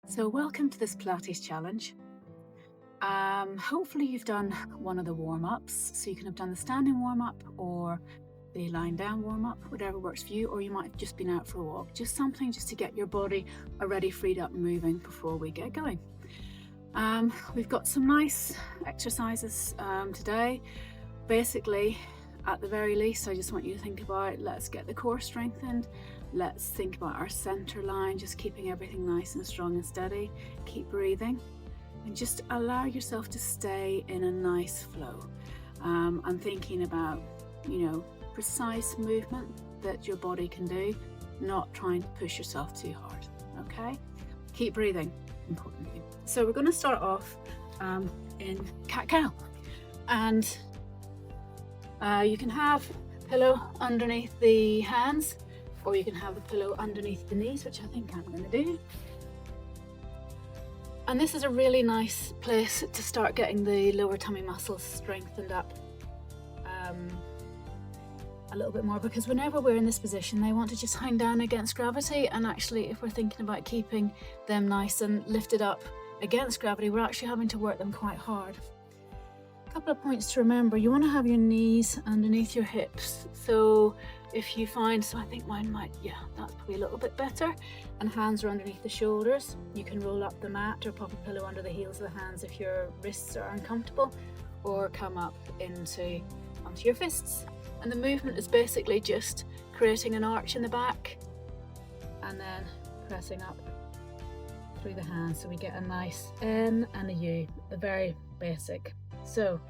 So welcome to this Pilates challenge. Hopefully you've done one of the warm-ups. So you can have done the standing warm-up or the lying down warm-up, whatever works for you, or you might have just been out for a walk. Just something just to get your body already freed up and moving before we get going. We've got some nice exercises today. Basically, at the very least, I just want you to think about, let's get the core strengthened. Let's think about our center line, just keeping everything nice and strong and steady. Keep breathing and just allow yourself to stay in a nice flow. I'm thinking about, precise movement that your body can do, not trying to push yourself too hard, okay? Keep breathing, importantly. So we're going to start off in cat-cow. And you can have a pillow underneath the hands, or you can have the pillow underneath the knees, which I think I'm going to do. And this is a really nice place to start getting the lower tummy muscles strengthened up a little bit more, because whenever we're in this position, they want to just hang down against gravity. And actually, if we're thinking about keeping them nice and lifted up against gravity, we're actually having to work them quite hard. Couple of points to remember: you want to have your knees underneath your hips. So if you find, I think mine might, that's probably a little bit better, and hands are underneath the shoulders. You can roll up the mat or pop a pillow under the heels of the hands if your wrists are uncomfortable, or come up onto your fists. And the movement is basically just creating an arch in the back and then pressing up through the hands, so we get a nice N and a U, a very basic. So,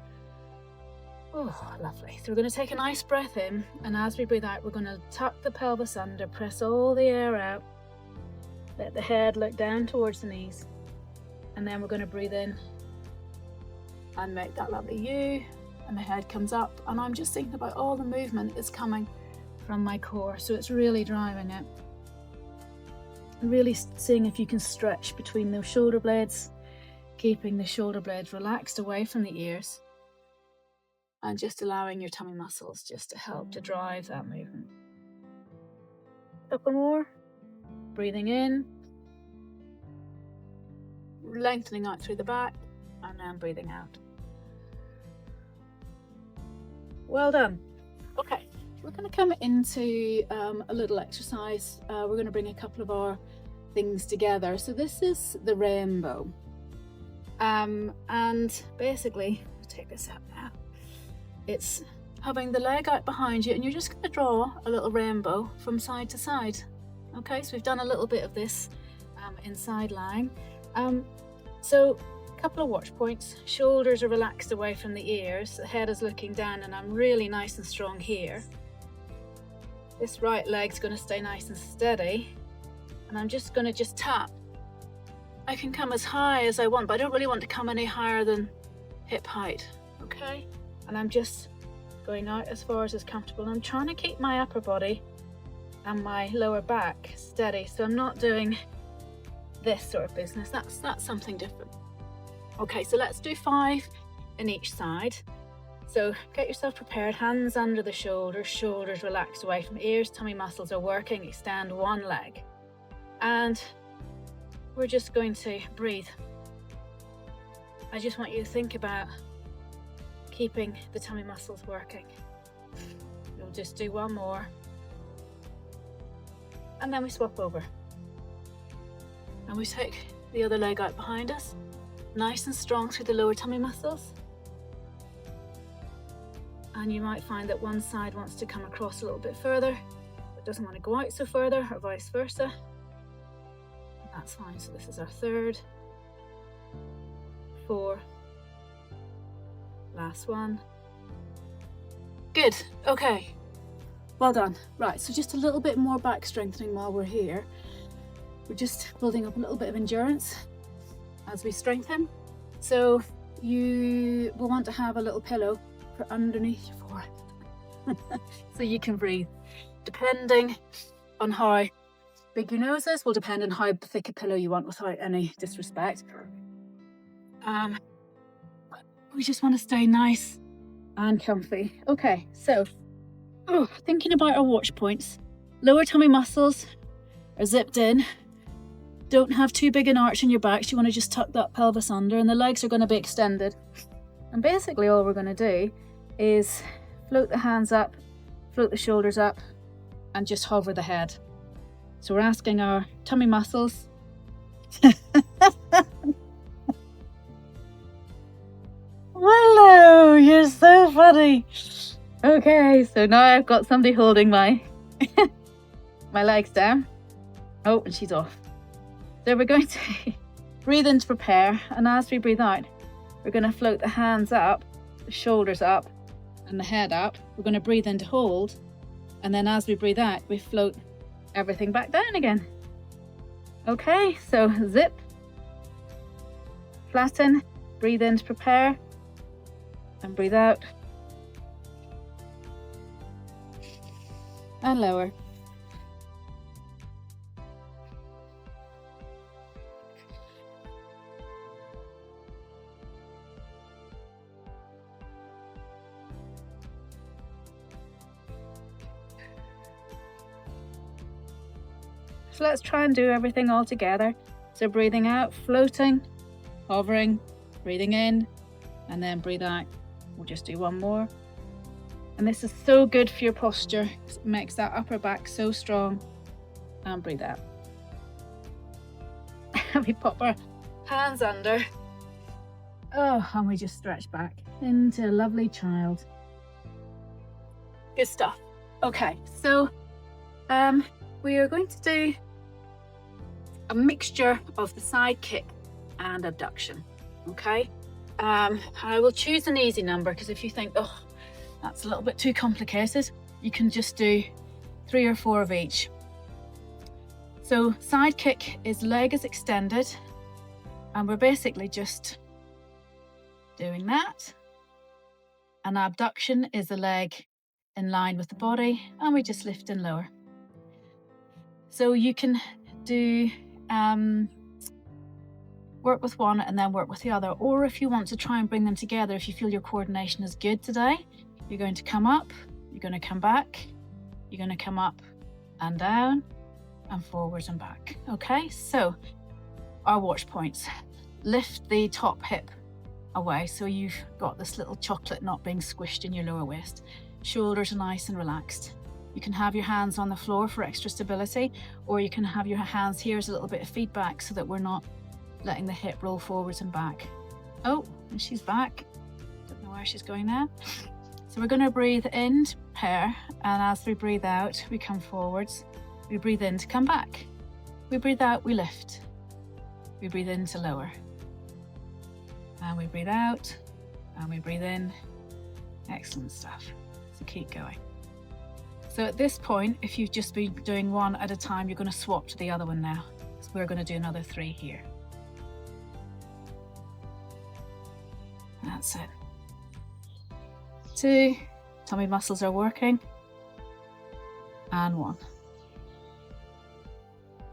lovely. So we're going to take a nice breath in, and as we breathe out, we're going to tuck the pelvis under, press all the air out, let the head look down towards the knees, and then we're going to breathe in and make that lovely U, and the head comes up, and I'm just thinking about all the movement that's coming from my core, so it's really driving it. Really seeing if you can stretch between those shoulder blades, keeping the shoulder blades relaxed away from the ears, and just allowing your tummy muscles just to help to drive that movement. A couple more. Breathing in, lengthening out through the back, and then breathing out. Well done. Okay, we're going to come into a little exercise. We're going to bring a couple of our things together. So this is the rainbow. And basically, I'll take this out now. It's having the leg out behind you, and you're just going to draw a little rainbow from side to side. Okay, so we've done a little bit of this inside lying. So a couple of watch points. Shoulders are relaxed away from the ears. The head is looking down, and I'm really nice and strong here. This right leg's going to stay nice and steady, and I'm just going to tap. I can come as high as I want, but I don't really want to come any higher than hip height, okay? And I'm just going out as far as is comfortable. And I'm trying to keep my upper body and my lower back steady, so I'm not doing this sort of business. That's something different. Okay, so let's do 5 in each side. So get yourself prepared, hands under the shoulders, shoulders relaxed away from ears, tummy muscles are working, extend one leg. And we're just going to breathe. I just want you to think about keeping the tummy muscles working. We'll just do one more. And then we swap over. And we take the other leg out behind us, nice and strong through the lower tummy muscles. And you might find that one side wants to come across a little bit further, but doesn't want to go out so further, or vice versa. That's fine. So this is our 3rd, 4, last one. Good. Okay. Well done. Right. So just a little bit more back strengthening while we're here. We're just building up a little bit of endurance as we strengthen. So you will want to have a little pillow for underneath your forehead so you can breathe. Depending on how big your nose is will depend on how thick a pillow you want, without any disrespect. We just want to stay nice and comfy. Okay, so thinking about our watch points. Lower tummy muscles are zipped in. don't have too big an arch in your back, so you want to just tuck that pelvis under, and the legs are going to be extended. And basically all we're going to do is float the hands up, float the shoulders up, and just hover the head. So we're asking our tummy muscles hello, you're so funny. Okay, so now I've got somebody holding my my legs down. Oh, and she's off. So we're going to breathe in to prepare, and as we breathe out, we're going to float the hands up, the shoulders up, and the head up. We're going to breathe in to hold, and then as we breathe out, we float everything back down again. Okay, so zip, flatten, breathe in to prepare, and breathe out, and lower. So let's try and do everything all together. So breathing out, floating, hovering, breathing in, and then breathe out. We'll just do one more. And this is so good for your posture. It makes that upper back so strong. And breathe out. We pop our hands under. Oh, and we just stretch back into a lovely child. Good stuff. Okay, so we are going to do a mixture of the side kick and abduction. Okay, I will choose an easy number, because if you think, oh, that's a little bit too complicated, you can just do 3 or 4 of each. So side kick is leg is extended, and we're basically just doing that. And abduction is the leg in line with the body, and we just lift and lower. So you can do work with one and then work with the other, or if you want to try and bring them together, if you feel your coordination is good today, you're going to come up, you're going to come back, you're going to come up and down and forwards and back. Okay, so our watch points: lift the top hip away, so you've got this little chocolate not being squished in your lower waist. Shoulders are nice and relaxed. You can have your hands on the floor for extra stability, or you can have your hands here as a little bit of feedback so that we're not letting the hip roll forwards and back. Oh, and she's back. Don't know where she's going now. So we're going to breathe in to prepare, and as we breathe out, we come forwards. We breathe in to come back. We breathe out, we lift. We breathe in to lower. And we breathe out, and we breathe in. Excellent stuff. So keep going. So at this point, if you've just been doing one at a time, you're going to swap to the other one now. So we're going to do another 3 here. That's it. 2, tummy muscles are working. And 1.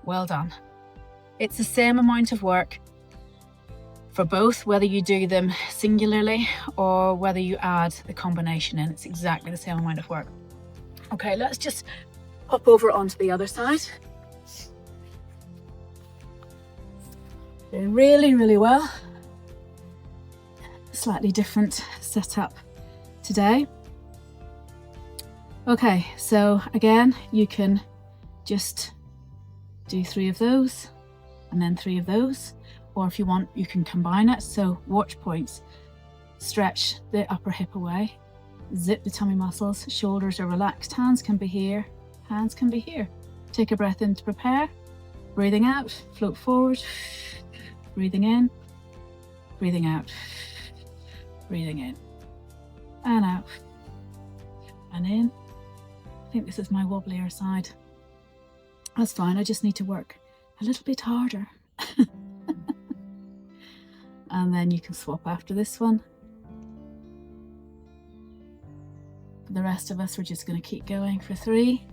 Well done. It's the same amount of work for both, whether you do them singularly or whether you add the combination in. It's exactly the same amount of work. Okay, let's just hop over onto the other side. Doing really, really well. Slightly different setup today. Okay, so again, you can just do 3 of those and then 3 of those, or if you want, you can combine it. So watch points: stretch the upper hip away, zip the tummy muscles, shoulders are relaxed, hands can be here, hands can be here. Take a breath in to prepare, breathing out, float forward, breathing in, breathing out, breathing in, and out, and in. I think this is my wobblier side. That's fine, I just need to work a little bit harder. And then you can swap after this one. For the rest of us, we're just going to keep going for 3,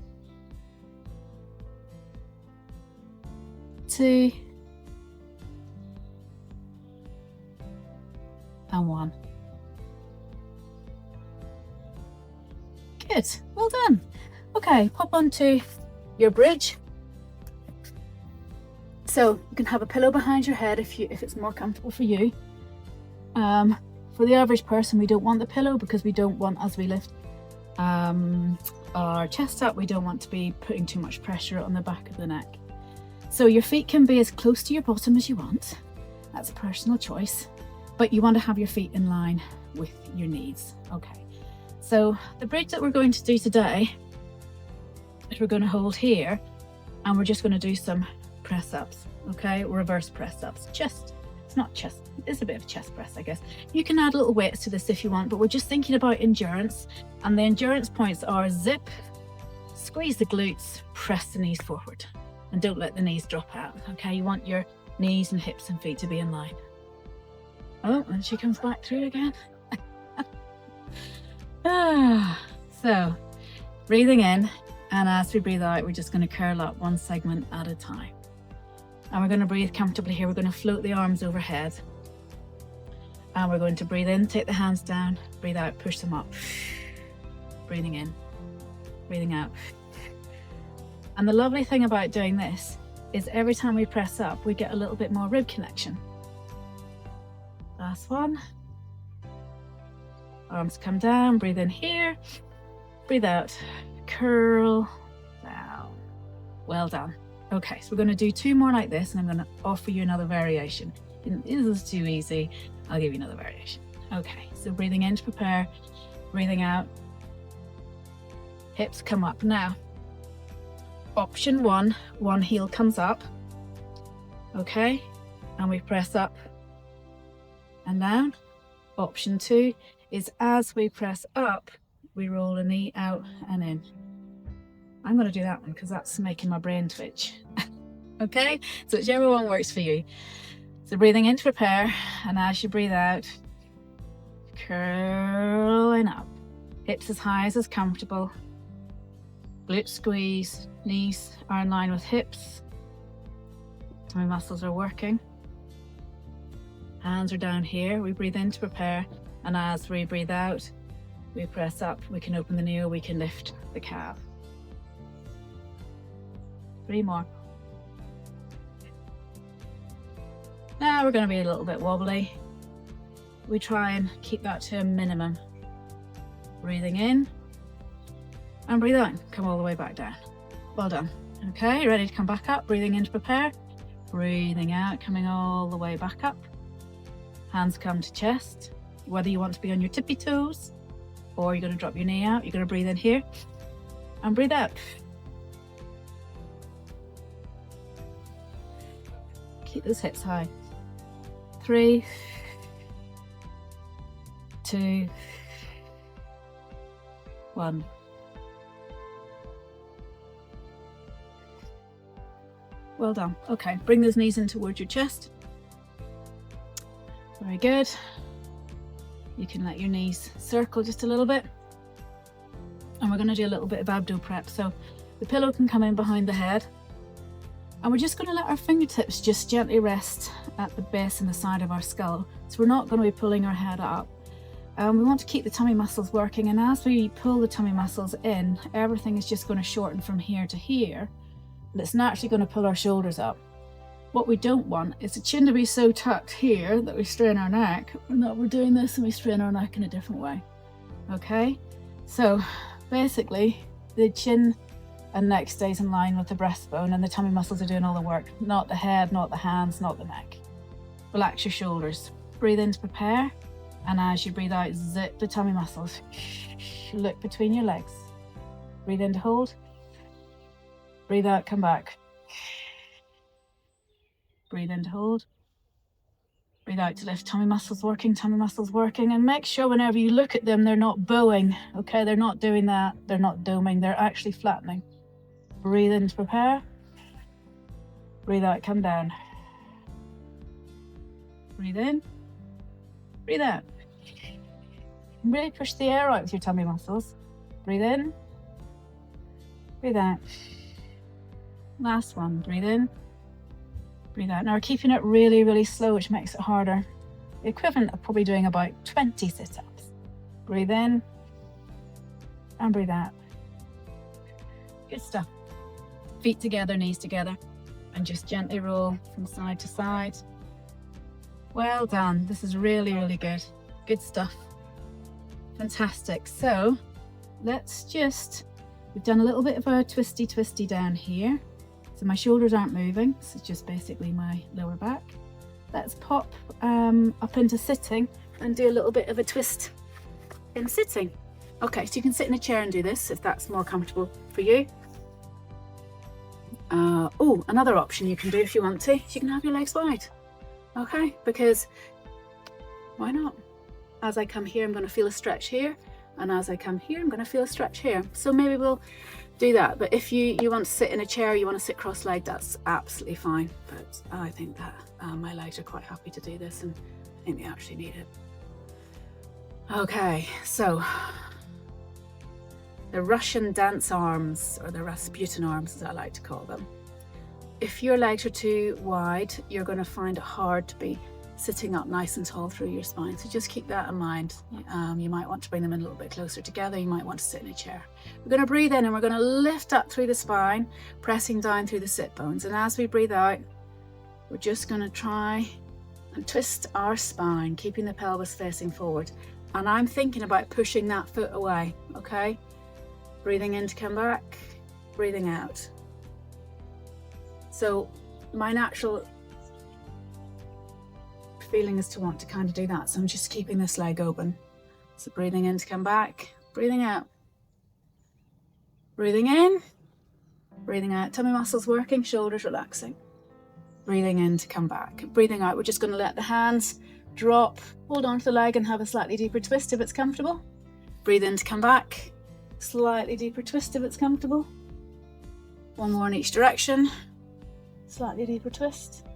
2, and 1. Good, well done. Okay, pop onto your bridge. So you can have a pillow behind your head if it's more comfortable for you. For the average person, we don't want the pillow because we don't want, as we lift our chest up, we don't want to be putting too much pressure on the back of the neck. So your feet can be as close to your bottom as you want. That's a personal choice, but you want to have your feet in line with your knees. Okay, so the bridge that we're going to do today is we're going to hold here and we're just going to do some press ups. Okay, reverse press ups. It's not chest, it's a bit of chest press, I guess. You can add little weights to this if you want, but we're just thinking about endurance, and the endurance points are zip, squeeze the glutes, press the knees forward, and don't let the knees drop out. Okay, you want your knees and hips and feet to be in line. Oh, and she comes back through again. So breathing in, and as we breathe out, we're just going to curl up one segment at a time. And we're going to breathe comfortably here. We're going to float the arms overhead. And we're going to breathe in, take the hands down, breathe out, push them up. Breathing in, breathing out. And the lovely thing about doing this is every time we press up, we get a little bit more rib connection. Last one. Arms come down, breathe in here, breathe out, curl down. Well done. Okay, so we're going to do 2 more like this, and I'm going to offer you another variation. This is too easy. I'll give you another variation. Okay, so breathing in to prepare, breathing out, hips come up. Now, option 1, one heel comes up, okay, and we press up and down. Option 2 is as we press up, we roll a knee out and in. I'm going to do that one because that's making my brain twitch. Okay, so whichever one works for you. So breathing in to prepare, and as you breathe out, curling up, hips as high as is comfortable, glutes squeeze, knees are in line with hips, tummy muscles are working, hands are down here. We breathe in to prepare, and as we breathe out, we press up. We can open the knee or we can lift the calf. 3 more. Now we're going to be a little bit wobbly. We try and keep that to a minimum. Breathing in and breathe out. Come all the way back down. Well done. Okay, ready to come back up. Breathing in to prepare. Breathing out, coming all the way back up. Hands come to chest. Whether you want to be on your tippy toes or you're going to drop your knee out, you're going to breathe in here and breathe out. Keep those hips high. 3, 2, 1. Well done. Okay, bring those knees in towards your chest. Very good. You can let your knees circle just a little bit. And we're going to do a little bit of abdo prep. So the pillow can come in behind the head. And we're just going to let our fingertips just gently rest at the base and the side of our skull. So we're not going to be pulling our head up. We want to keep the tummy muscles working, and as we pull the tummy muscles in, everything is just going to shorten from here to here, and it's naturally going to pull our shoulders up. What we don't want is the chin to be so tucked here that we strain our neck, and that we're doing this and we strain our neck in a different way. Okay, so basically the chin and neck stays in line with the breastbone, and the tummy muscles are doing all the work, not the head, not the hands, not the neck. Relax your shoulders. Breathe in to prepare, and as you breathe out, zip the tummy muscles. Look between your legs. Breathe in to hold. Breathe out, come back. Breathe in to hold. Breathe out to lift. Tummy muscles working, and make sure whenever you look at them, they're not bowing. Okay, they're not doing that. They're not doming. They're actually flattening. Breathe in to prepare. Breathe out, come down. Breathe in. Breathe out. Really push the air out with your tummy muscles. Breathe in. Breathe out. Last one. Breathe in. Breathe out. Now we're keeping it really, really slow, which makes it harder. The equivalent of probably doing about 20 sit-ups. Breathe in and breathe out. Good stuff. Feet together, knees together. and just gently roll from side to side. Well done. This is really, really good. Good stuff. Fantastic. So we've done a little bit of a twisty down here. So my shoulders aren't moving. This is just basically my lower back. Let's pop up into sitting and do a little bit of a twist in sitting. Okay, so you can sit in a chair and do this if that's more comfortable for you. Oh, another option you can do if you want to, you can have your legs wide. Okay, because why not? As I come here, I'm going to feel a stretch here, and as I come here, I'm going to feel a stretch here. So maybe we'll do that. But if you want to sit in a chair, you want to sit cross-legged, that's absolutely fine. But I think that my legs are quite happy to do this, and I think they actually need it. Okay, so the Russian dance arms, or the Rasputin arms as I like to call them. If your legs are too wide, you're going to find it hard to be sitting up nice and tall through your spine. So just keep that in mind. You might want to bring them in a little bit closer together. You might want to sit in a chair. We're going to breathe in and we're going to lift up through the spine, pressing down through the sit bones. And as we breathe out, we're just going to try and twist our spine, keeping the pelvis facing forward. And I'm thinking about pushing that foot away, okay? Breathing in to come back, breathing out. So my natural feeling is to want to kind of do that. So I'm just keeping this leg open. So breathing in to come back, breathing out. Breathing in, breathing out. Tummy muscles working, shoulders relaxing. Breathing in to come back. Breathing out, we're just going to let the hands drop, hold on to the leg and have a slightly deeper twist if it's comfortable. Breathe in to come back. Slightly deeper twist if it's comfortable. One more in each direction. Slightly deeper twist.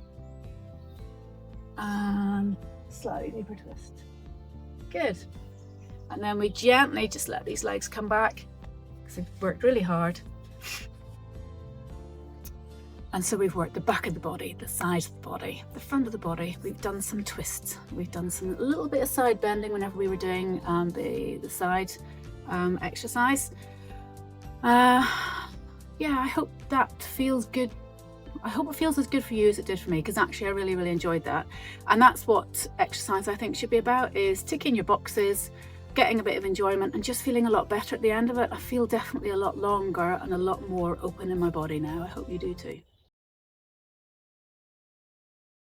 And slightly deeper twist. Good. And then we gently just let these legs come back because they've worked really hard. And so we've worked the back of the body, the sides of the body, the front of the body. We've done some twists. We've done a little bit of side bending whenever we were doing the side exercise. Yeah, I hope that feels good. I hope it feels as good for you as it did for me, because actually I really, really enjoyed that. And that's what exercise I think should be about, is ticking your boxes, getting a bit of enjoyment and just feeling a lot better at the end of it. I feel definitely a lot longer and a lot more open in my body now. I hope you do too.